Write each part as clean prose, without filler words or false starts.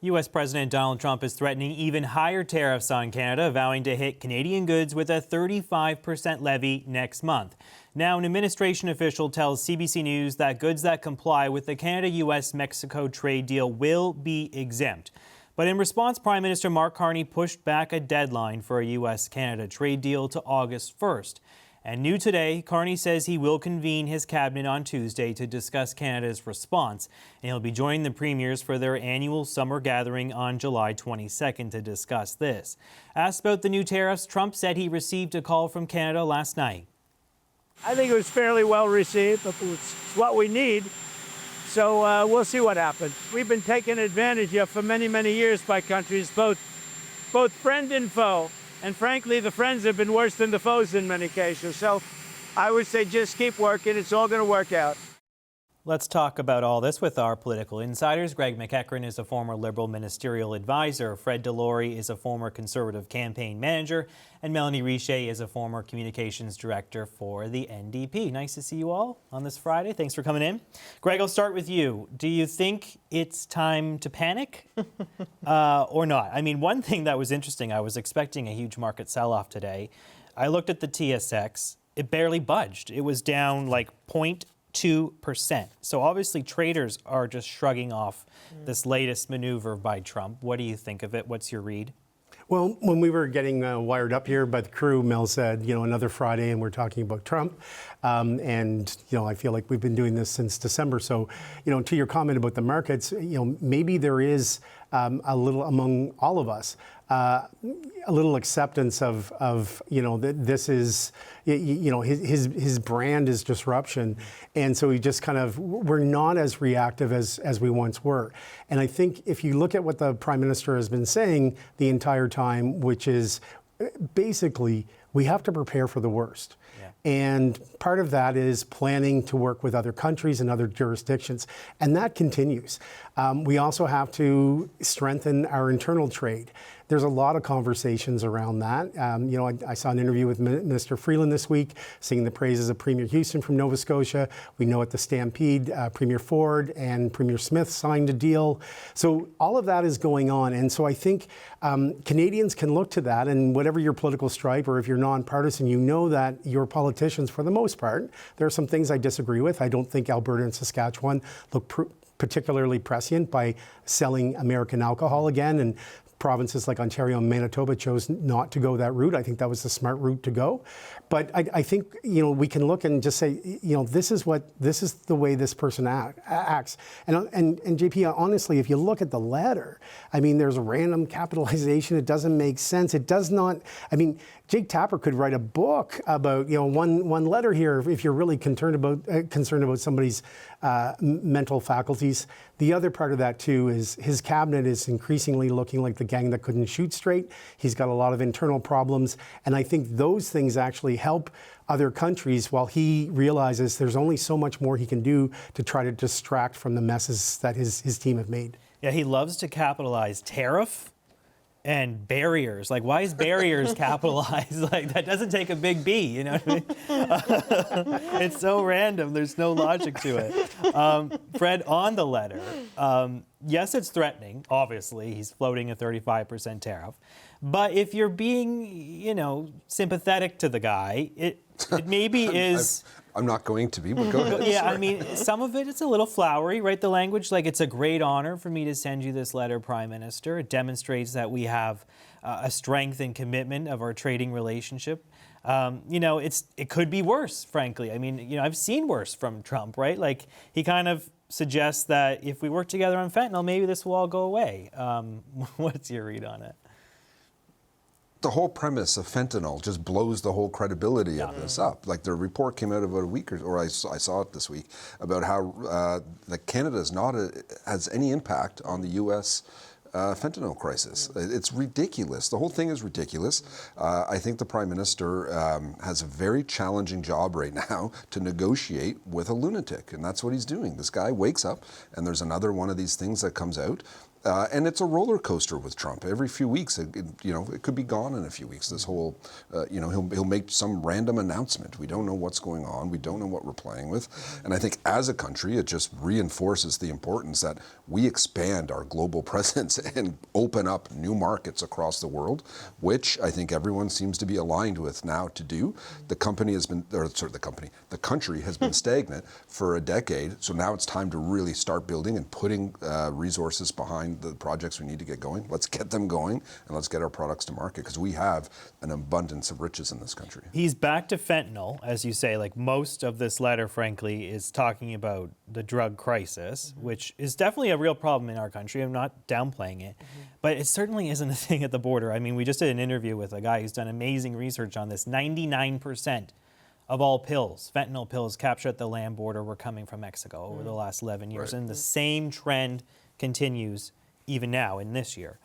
U.S. President Donald Trump is threatening even higher tariffs on Canada, vowing to hit Canadian goods with a 35% levy next month. Now, an administration official tells CBC News that goods that comply with the Canada-U.S.-Mexico trade deal will be exempt. But in response, Prime Minister Mark Carney pushed back a deadline for a U.S.-Canada trade deal to August 1st. And new today, Carney says he will convene his cabinet on Tuesday to discuss Canada's response. And he'll be joining the premiers for their annual summer gathering on July 22nd to discuss this. Asked about the new tariffs, Trump said he received a call from Canada last night. I think it was fairly well received. It's what we need. So we'll see what happens. We've been taken advantage of for many, many years by countries, both friend and foe. And frankly, the friends have been worse than the foes in many cases. So I would say just keep working. It's all going to work out. Let's talk about all this with our political insiders. Greg McEachran is a former Liberal ministerial advisor. Fred Delory is a former Conservative campaign manager. And Melanie Richer is a former communications director for the NDP. Nice to see you all on this Friday. Thanks for coming in. Greg, I'll start with you. Do you think it's time to panic or not? I mean, one thing that was interesting, I was expecting a huge market sell-off today. I looked at the TSX. It barely budged. It was down like 0.2%. So obviously traders are just shrugging off this latest maneuver by Trump. What do you think of it? What's your read? Well, when we were getting wired up here by the crew, Mel said, another Friday and we're talking about Trump. And I feel like we've been doing this since December. So, to your comment about the markets, maybe there is a little among all of us, a little acceptance of that this is, his brand is disruption. And so we're not as reactive as we once were. And I think if you look at what the Prime Minister has been saying the entire time, which is basically we have to prepare for the worst. And part of that is planning to work with other countries and other jurisdictions. And that continues. We also have to strengthen our internal trade. There's a lot of conversations around that. I saw an interview with Minister Freeland this week, singing the praises of Premier Houston from Nova Scotia. We know at the Stampede, Premier Ford and Premier Smith signed a deal. So all of that is going on. And so I think Canadians can look to that, and whatever your political stripe, or if you're nonpartisan, you know that your politicians, for the most part, there are some things I disagree with. I don't think Alberta and Saskatchewan look particularly prescient by selling American alcohol again, and provinces like Ontario and Manitoba chose not to go that route. I think that was the smart route to go. But I think, we can look and just say, this is the way this person acts. And JP, honestly, if you look at the letter, I mean, there's a random capitalization. It doesn't make sense. It does not, Jake Tapper could write a book about, one letter here if you're really concerned about somebody's mental faculties. The other part of that, too, is his cabinet is increasingly looking like the gang that couldn't shoot straight. He's got a lot of internal problems. And I think those things actually help other countries while he realizes there's only so much more he can do to try to distract from the messes that his team have made. Yeah, he loves to capitalize tariff and barriers. Like, why is barriers capitalized? Like, that doesn't take a big B, you know what I mean? It's so random. There's no logic to it. Fred, on the letter, yes, it's threatening, obviously. He's floating a 35% tariff. But if you're being, sympathetic to the guy, it maybe is... I'm not going to be, but go ahead. Yeah, I mean, some of it's a little flowery, right? The language, like, it's a great honor for me to send you this letter, Prime Minister. It demonstrates that we have a strength and commitment of our trading relationship. It could be worse, frankly. I mean, I've seen worse from Trump, right? Like, he kind of suggests that if we work together on fentanyl, maybe this will all go away. What's your read on it? The whole premise of fentanyl just blows the whole credibility of this up. Like, the report came out about a week, or I saw it this week, about how that Canada has any impact on the U.S. Fentanyl crisis. It's ridiculous. The whole thing is ridiculous. I think the Prime Minister has a very challenging job right now to negotiate with a lunatic, and that's what he's doing. This guy wakes up, and there's another one of these things that comes out, And it's a roller coaster with Trump. Every few weeks, it could be gone in a few weeks. This whole, he'll make some random announcement. We don't know what's going on. We don't know what we're playing with. And I think as a country, it just reinforces the importance that we expand our global presence and open up new markets across the world, which I think everyone seems to be aligned with now to do. The country has been stagnant for a decade. So now it's time to really start building and putting resources behind the projects we need to get going. Let's get them going and let's get our products to market, because we have an abundance of riches in this country. He's back to fentanyl, as you say. Like, most of this letter, frankly, is talking about the drug crisis, which is definitely a real problem in our country. I'm not downplaying it, but it certainly isn't a thing at the border. I mean, we just did an interview with a guy who's done amazing research on this. 99% of all pills, fentanyl pills captured at the land border, were coming from Mexico over the last 11 years. Right. And the same trend continues even now in this year.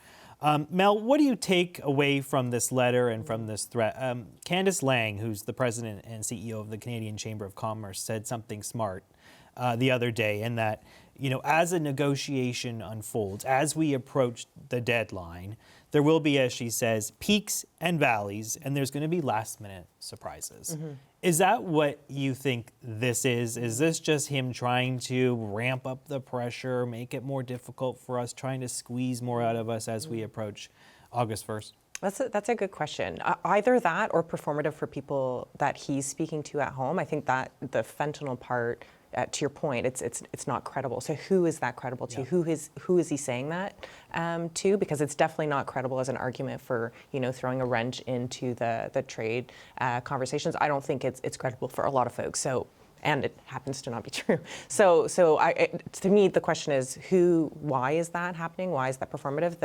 Mel, what do you take away from this letter and from this threat? Candice Lang, who's the president and CEO of the Canadian Chamber of Commerce, said something smart the other day, in that, as a negotiation unfolds, as we approach the deadline, there will be, as she says, peaks and valleys, and there's going to be last-minute surprises. Is that what you think this is? Is this just him trying to ramp up the pressure, make it more difficult for us, trying to squeeze more out of us as we approach August 1st? That's a good question. Either that or performative for people that he's speaking to at home. I think that the fentanyl part, to your point, it's not credible. So who is that credible to? Yeah. Who is he saying that to? Because it's definitely not credible as an argument for throwing a wrench into the trade conversations. I don't think it's credible for a lot of folks. So. And it happens to not be true. So to me, the question is why is that happening? Why is that performative?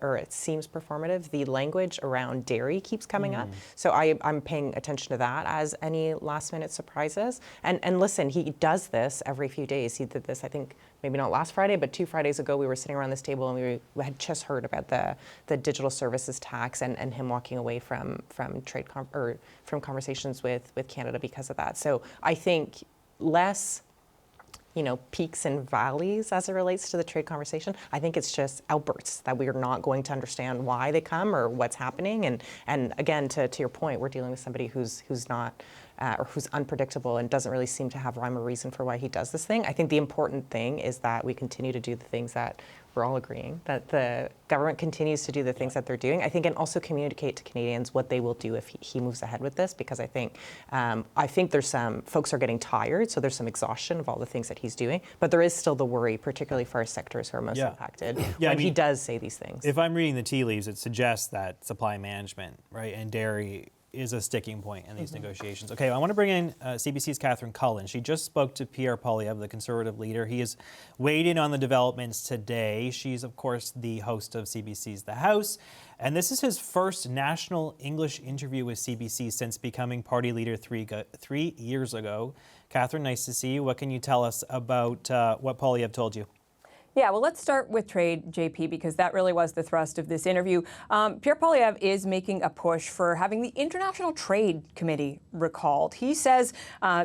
Or it seems performative. The language around dairy keeps coming up. So I'm paying attention to that as any last minute surprises. And listen, he does this every few days. He did this, I think, maybe not last Friday, but 2 Fridays ago, we were sitting around this table and we had just heard about the digital services tax and him walking away from conversations with Canada because of that. So I think less, peaks and valleys as it relates to the trade conversation. I think it's just outbursts that we are not going to understand why they come or what's happening. And again, to your point, we're dealing with somebody who's not or who's unpredictable and doesn't really seem to have rhyme or reason for why he does this thing. I think the important thing is that we continue to do the things that we're all agreeing, that the government continues to do the things that they're doing. I think, and also communicate to Canadians what they will do if he moves ahead with this, because I think there's some folks are getting tired, so there's some exhaustion of all the things that he's doing, but there is still the worry, particularly for our sectors who are most impacted, when he does say these things. If I'm reading the tea leaves, it suggests that supply management, right, and dairy is a sticking point in these negotiations. Okay, I want to bring in CBC's Catherine Cullen. She just spoke to Pierre Poilievre, the Conservative leader. He has weighed in on the developments today. She's, of course, the host of CBC's The House. And this is his first national English interview with CBC since becoming party leader 3 years ago. Catherine, nice to see you. What can you tell us about what Poilievre told you? Yeah, well, let's start with trade, JP, because that really was the thrust of this interview. Pierre Poilievre is making a push for having the International Trade Committee recalled. He says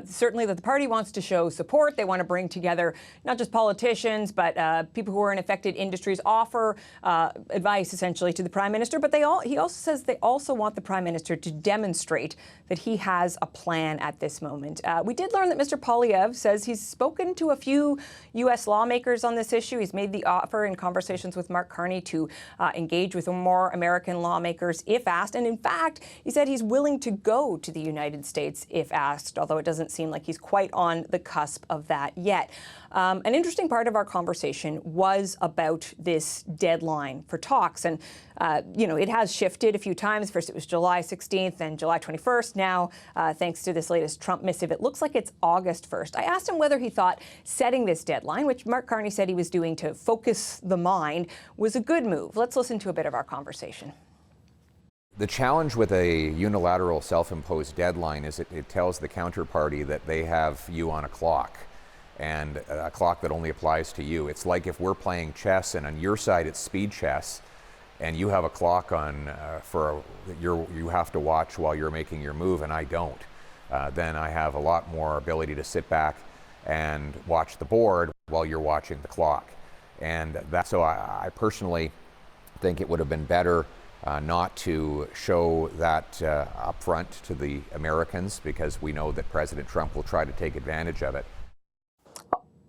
certainly that the party wants to show support. They want to bring together not just politicians, but people who are in affected industries, offer advice essentially to the Prime Minister. But he also says they also want the Prime Minister to demonstrate that he has a plan at this moment. We did learn that Mr. Poilievre says he's spoken to a few U.S. lawmakers on this issue. He's made the offer in conversations with Mark Carney to engage with more American lawmakers if asked. And in fact, he said he's willing to go to the United States if asked, although it doesn't seem like he's quite on the cusp of that yet. An interesting part of our conversation was about this deadline for talks. And, it has shifted a few times. First, it was July 16th and July 21st. Now, thanks to this latest Trump missive, it looks like it's August 1st. I asked him whether he thought setting this deadline, which Mark Carney said he was doing to focus the mind, was a good move. Let's listen to a bit of our conversation. The challenge with a unilateral self-imposed deadline is it tells the counterparty that they have you on a clock, and a clock that only applies to you. It's like if we're playing chess and on your side it's speed chess, and you have a clock on you have to watch while you're making your move, and I don't. Then I have a lot more ability to sit back and watch the board while you're watching the clock. And so I personally think it would have been better not to show that up front to the Americans, because we know that President Trump will try to take advantage of it.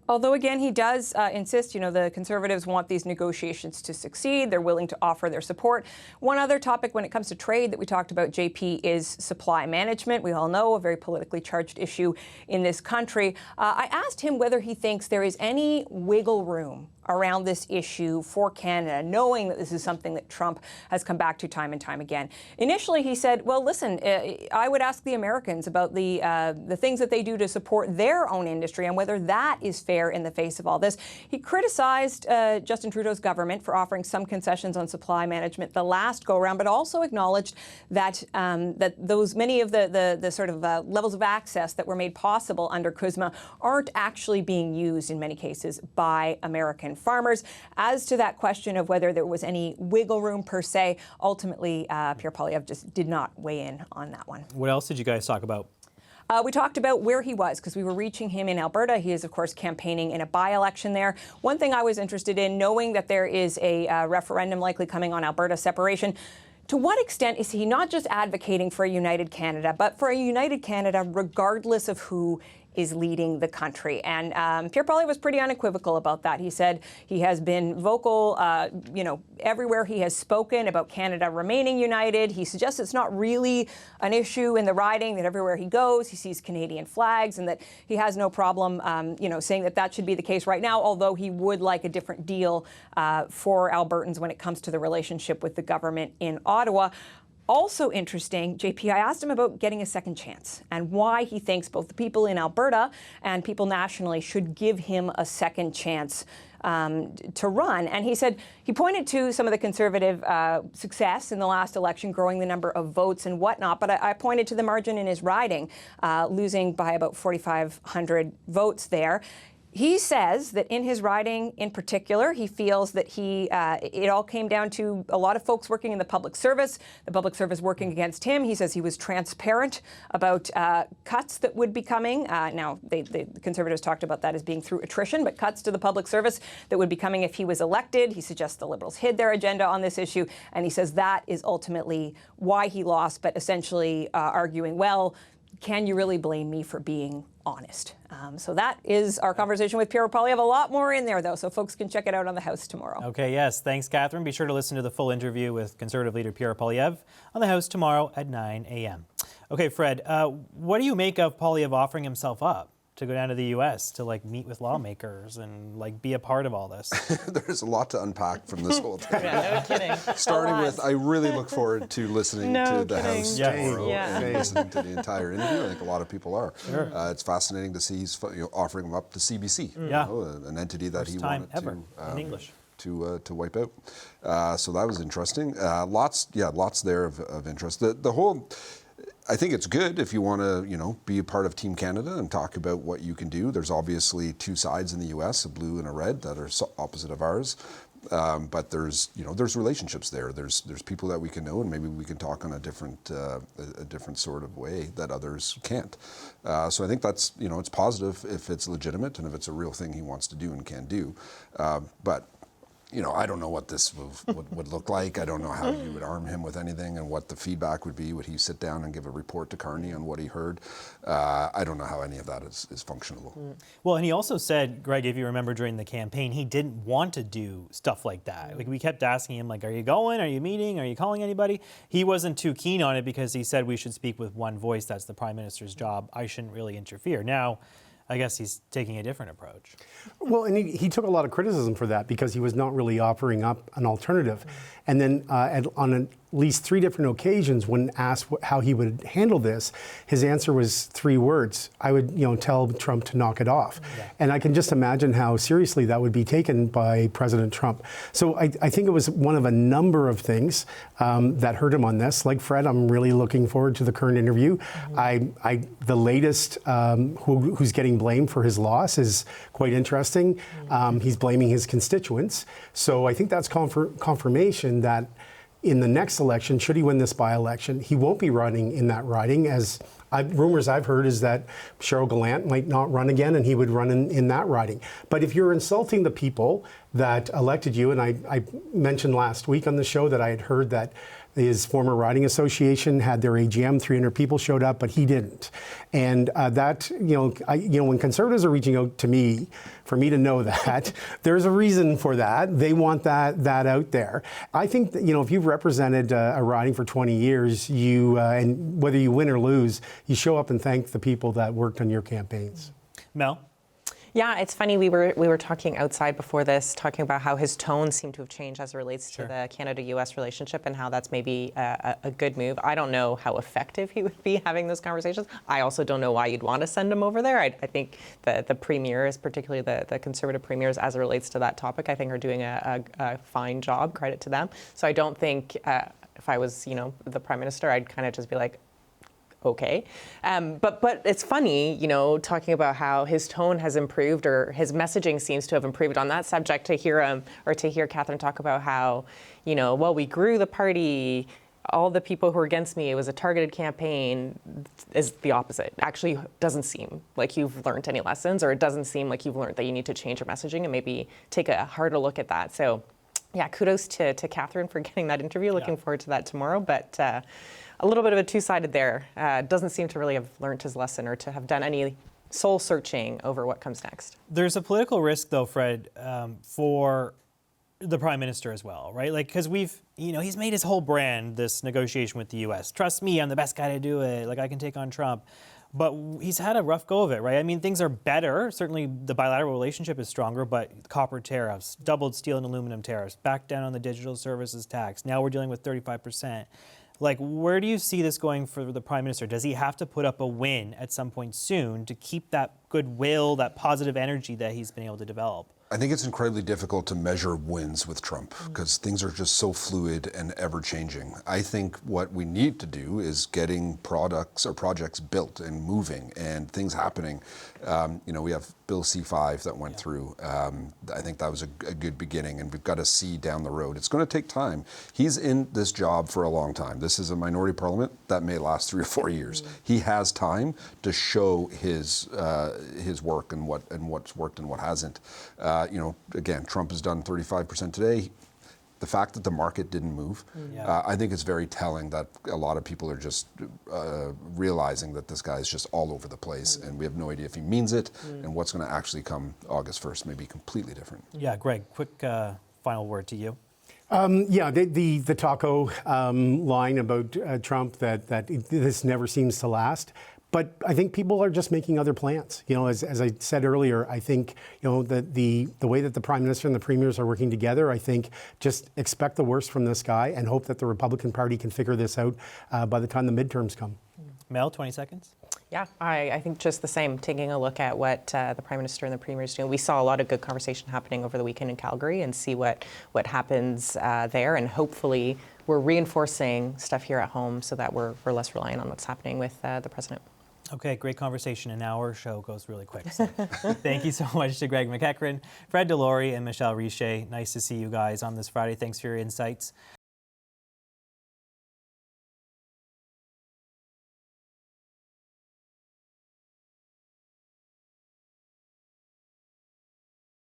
Although, again, he does insist, the Conservatives want these negotiations to succeed. They're willing to offer their support. One other topic when it comes to trade that we talked about, JP, is supply management. We all know a very politically charged issue in this country. I asked him whether he thinks there is any wiggle room around this issue for Canada, knowing that this is something that Trump has come back to time and time again. Initially, he said, well, listen, I would ask the Americans about the things that they do to support their own industry and whether that is fair in the face of all this. He criticized Justin Trudeau's government for offering some concessions on supply management the last go-around, but also acknowledged that many of the sort of levels of access that were made possible under CUSMA aren't actually being used in many cases by American farmers. As to that question of whether there was any wiggle room per se, ultimately Pierre Poilievre just did not weigh in on that one. What else did you guys talk about? We talked about where he was because we were reaching him in Alberta. He is, of course, campaigning in a by-election there. One thing I was interested in, knowing that there is a referendum likely coming on Alberta separation, to what extent is he not just advocating for a united Canada, but for a united Canada regardless of who is leading the country? And Pierre Poilievre was pretty unequivocal about that. He said he has been vocal, everywhere he has spoken about Canada remaining united. He suggests it's not really an issue in the riding, that everywhere he goes, he sees Canadian flags, and that he has no problem, saying that that should be the case right now, although he would like a different deal for Albertans when it comes to the relationship with the government in Ottawa. Also interesting, JP, I asked him about getting a second chance and why he thinks both the people in Alberta and people nationally should give him a second chance to run. And he said, he pointed to some of the Conservative success in the last election, growing the number of votes and whatnot. But I pointed to the margin in his riding, losing by about 4,500 votes there. He says that in his riding in particular, he feels that it all came down to a lot of folks working in the public service working against him. He says he was transparent about cuts that would be coming. Now, the Conservatives talked about that as being through attrition, but cuts to the public service that would be coming if he was elected. He suggests the Liberals hid their agenda on this issue, and he says that is ultimately why he lost, but essentially arguing, well, can you really blame me for being honest? So that is our conversation with Pierre Poilievre. A lot more in there, though, so folks can check it out on The House tomorrow. Okay, yes. Thanks, Catherine. Be sure to listen to the full interview with Conservative Leader Pierre Poilievre on The House tomorrow at 9 a.m. Okay, Fred, what do you make of Poilievre offering himself up to go down to the U.S. to meet with lawmakers and be a part of all this? There's a lot to unpack from this whole thing. Yeah, no kidding. Starting with, I really look forward to listening to the House tomorrow and listening to the entire interview. I think a lot of people are. Sure. It's fascinating to see he's offering him up to CBC, an entity that he wanted in English to wipe out. So that was interesting. Lots there of interest. The whole. I think it's good if you want to, be a part of Team Canada and talk about what you can do. There's obviously two sides in the U.S., a blue and a red, that are opposite of ours. But there's relationships there. There's people that we can know, and maybe we can talk on a different sort of way that others can't. So I think that's, it's positive if it's legitimate and if it's a real thing he wants to do and can do. But I don't know what this would look like. I don't know how you would arm him with anything and what the feedback would be. Would he sit down and give a report to Carney on what he heard? I don't know how any of that is functionable. Well, and he also said, Greg, if you remember during the campaign, he didn't want to do stuff like that. We kept asking him, are you going? Are you meeting? Are you calling anybody? He wasn't too keen on it because he said we should speak with one voice. That's the Prime Minister's job. I shouldn't really interfere. Now, I guess he's taking a different approach. Well, and he took a lot of criticism for that because he was not really offering up an alternative. And then on at least 3 different occasions, when asked how he would handle this, his answer was 3 words. I would, tell Trump to knock it off. Yeah. And I can just imagine how seriously that would be taken by President Trump. So I think it was one of a number of things that hurt him on this. Like Fred, I'm really looking forward to the current interview. The latest who's getting blamed for his loss is quite interesting. He's blaming his constituents. So I think that's confirmation that in the next election, should he win this by-election, he won't be running in that riding, as Rumors I've heard is that Cheryl Gallant might not run again, and he would run in that riding. But if you're insulting the people that elected you, and I mentioned last week on the show that I had heard that his former riding association had their AGM, 300 people showed up, but he didn't. And that, when Conservatives are reaching out to me, for me to know that, there's a reason for that. They want that out there. I think that, if you've represented a riding for 20 years, and whether you win or lose, you show up and thank the people that worked on your campaigns. Mel? Yeah, it's funny. We were talking outside before this, talking about how his tone seemed to have changed as it relates to the Canada-U.S. relationship and how that's maybe a good move. I don't know how effective he would be having those conversations. I also don't know why you'd want to send him over there. I think the premiers, particularly the Conservative premiers, as it relates to that topic, I think are doing a fine job. Credit to them. So I don't think if I was, the Prime Minister, I'd kind of just be like, okay. But it's funny, talking about how his tone has improved or his messaging seems to have improved on that subject, to hear him or to hear Catherine talk about how, well, we grew the party, all the people who were against me, it was a targeted campaign, is the opposite. Actually, doesn't seem like you've learned any lessons, or it doesn't seem like you've learned that you need to change your messaging and maybe take a harder look at that. So yeah, kudos to Catherine for getting that interview. Looking forward to that tomorrow. But a little bit of a two-sided there. Doesn't seem to really have learned his lesson or to have done any soul searching over what comes next. There's a political risk, though, Fred, for the Prime Minister as well, right? Like, because he's made his whole brand this negotiation with the U.S. Trust me, I'm the best guy to do it. Like, I can take on Trump. But he's had a rough go of it, right? I mean, things are better. Certainly, the bilateral relationship is stronger, but copper tariffs, doubled steel and aluminum tariffs, back down on the digital services tax. Now we're dealing with 35%. Like, where do you see this going for the Prime Minister? Does he have to put up a win at some point soon to keep that goodwill, that positive energy that he's been able to develop? I think it's incredibly difficult to measure wins with Trump because things are just so fluid and ever-changing. I think what we need to do is getting products or projects built and moving and things happening. We have Bill C-5 that went through. I think that was a good beginning, and we've got to see down the road. It's going to take time. He's in this job for a long time. This is a minority parliament that may last 3 or 4 years. He has time to show his work and what's worked and what hasn't. Again, Trump has done 35% today. The fact that the market didn't move, I think it's very telling that a lot of people are just realizing that this guy is just all over the place, and we have no idea if he means it, and what's going to actually come August 1st may be completely different. Yeah, Greg, quick final word to you. The taco line about Trump that this never seems to last. But I think people are just making other plans. As I said earlier, I think that the way that the Prime Minister and the Premiers are working together, I think just expect the worst from this guy and hope that the Republican Party can figure this out by the time the midterms come. Mel, 20 seconds. Yeah, I think just the same, taking a look at what the Prime Minister and the Premiers do. We saw a lot of good conversation happening over the weekend in Calgary, and see what happens there, and hopefully we're reinforcing stuff here at home so that we're less reliant on what's happening with the President. Okay, great conversation. An hour show goes really quick. So thank you so much to Greg McEachran, Fred Delory, and Michelle Richer. Nice to see you guys on this Friday. Thanks for your insights.